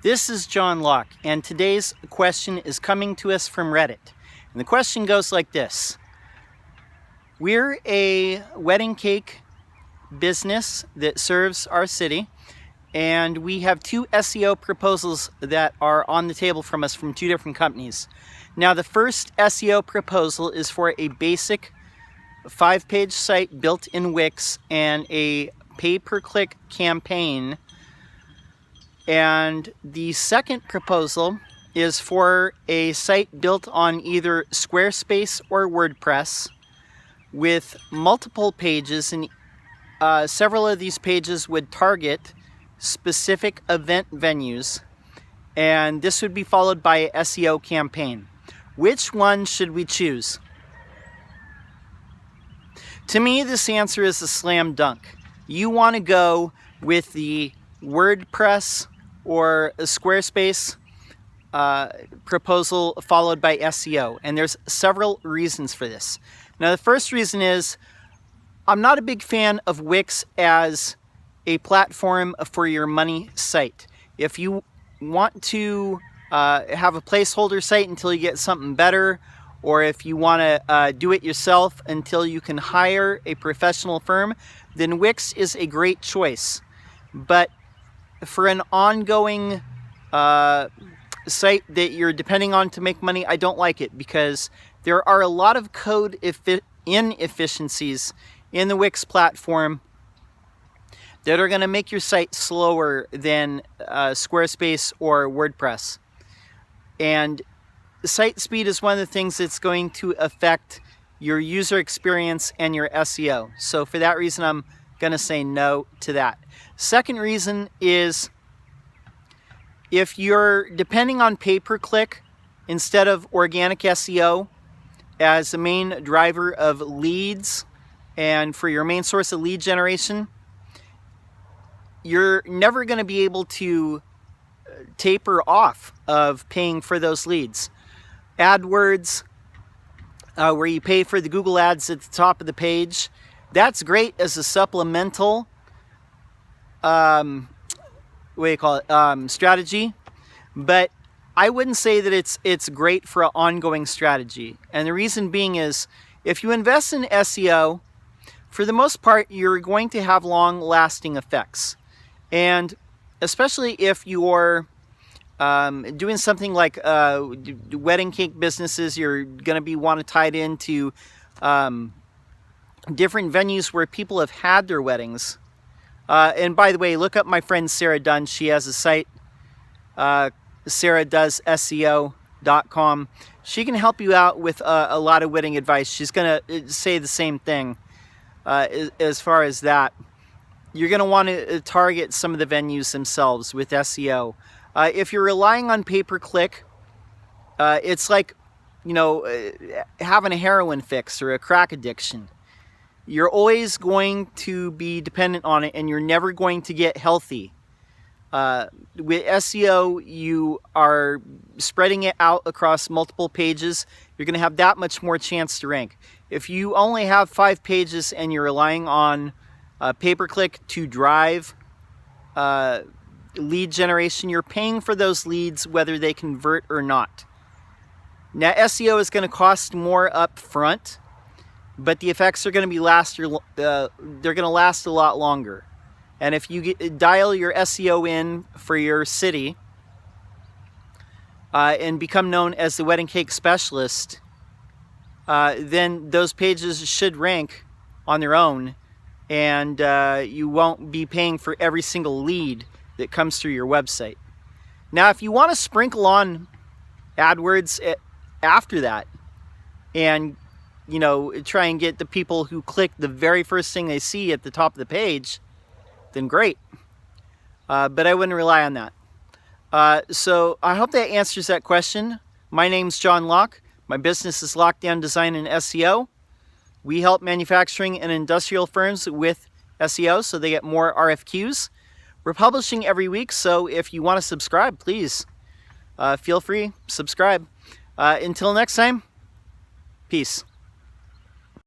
This is John Locke, and today's question is coming to us from Reddit. And the question goes like this. We're a wedding cake business that serves our city, and we have two SEO proposals that are on the table from us from two different companies. Now, the first SEO proposal is for a basic 5-page site built in Wix and a pay-per-click campaign. And the second proposal is for a site built on either Squarespace or WordPress with multiple pages, and several of these pages would target specific event venues, and this would be followed by an SEO campaign. Which one should we choose? To me, this answer is a slam dunk. You want to go with the WordPress or a Squarespace proposal followed by SEO, and there's several reasons for this. Now, the first reason is I'm not a big fan of Wix as a platform for your money site. If you want to have a placeholder site until you get something better, or if you want to do it yourself until you can hire a professional firm, then Wix is a great choice. But for an ongoing site that you're depending on to make money, I don't like it, because there are a lot of code inefficiencies in the Wix platform that are going to make your site slower than Squarespace or WordPress. And site speed is one of the things that's going to affect your user experience and your SEO. So for that reason, I'm going to say no to that. Second reason is if you're depending on pay-per-click instead of organic SEO as the main driver of leads and for your main source of lead generation, you're never going to be able to taper off of paying for those leads. AdWords, where you pay for the Google ads at the top of the page, that's great as a supplemental strategy, but I wouldn't say that it's great for an ongoing strategy. And the reason being is if you invest in SEO, for the most part, you're going to have long-lasting effects. And especially if you're doing something like wedding cake businesses, you're going to want to tie it into different venues where people have had their weddings. And by the way, look up my friend Sarah Dunn. She has a site, sarahdoesseo.com. She can help you out with a lot of wedding advice. She's going to say the same thing as far as that. You're going to want to target some of the venues themselves with SEO. If you're relying on pay-per-click, it's like, having a heroin fix or a crack addiction. You're always going to be dependent on it, and you're never going to get healthy. With SEO, you are spreading it out across multiple pages. You're going to have that much more chance to rank. If you only have 5 pages and you're relying on pay-per-click to drive lead generation, you're paying for those leads whether they convert or not. Now, SEO is going to cost more up front, but the effects are going to be they're going to last a lot longer. And if you dial your SEO in for your city and become known as the wedding cake specialist, then those pages should rank on their own, and you won't be paying for every single lead that comes through your website. Now, if you want to sprinkle on AdWords after that and try and get the people who click the very first thing they see at the top of the page, then great. But I wouldn't rely on that. So I hope that answers that question. My name's John Locke. My business is Lockedown Design and SEO. We help manufacturing and industrial firms with SEO so they get more RFQs. We're publishing every week, so if you want to subscribe, please feel free, subscribe. Until next time, peace.